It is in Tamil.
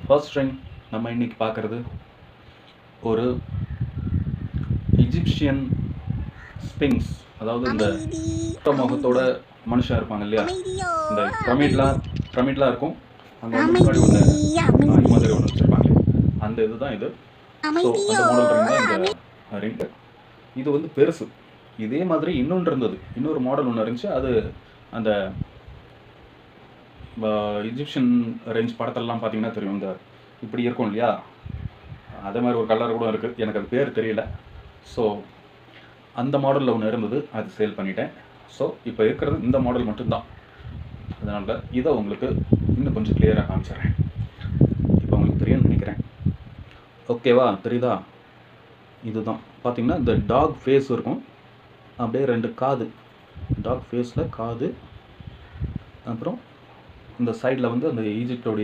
ஃபர்ஸ்ட் ரிங் நம்ம இன்னைக்கு பார்க்குறது ஒரு எஜிப்சியன் ஸ்பிங்ஸ், அதாவது இந்த முகத்தோட மனுஷன் இருப்பாங்க இல்லையா, இந்த பிரமிட்லாம் இருக்கும், அங்கே வந்து முன்னாடி ஒன்று நாய் மாதிரி ஒன்று வச்சுருப்பாங்க, அந்த இதுதான் இது. ஸோ அந்த மாடல் ரிங் தான் இந்த ரிங். இது வந்து பெருசு. இதே மாதிரி இன்னொன்று இருந்தது, இன்னொரு மாடல் ஒன்று இருந்துச்சு. அது அந்த எஜிப்சியன் ரேஞ்ச் படத்தெல்லாம் பார்த்தீங்கன்னா தெரியும், இந்த இப்படி இருக்கும் இல்லையா, அதே மாதிரி ஒரு கலர் கூட இருக்குது, எனக்கு அது பேர் தெரியல. ஸோ அந்த மாடலில் ஒன்று இருந்தது, அது சேல் பண்ணிட்டேன். ஸோ இப்போ இருக்கிறது இந்த மாடல் மட்டும்தான். அதனால் இதை உங்களுக்கு இன்னும் கொஞ்சம் கிளியராக காமிச்சிட்றேன். இப்போ உங்களுக்கு தெரியும்னு நினைக்கிறேன். ஓகேவா, தெரியுதா? இதுதான் பார்த்தீங்கன்னா இந்த டாக் ஃபேஸ் இருக்கும், அப்படியே 2 காது, டாக் ஃபேஸில் காது, அப்புறம் இந்த சைடில் வந்து அந்த ஈஜிப்டோடைய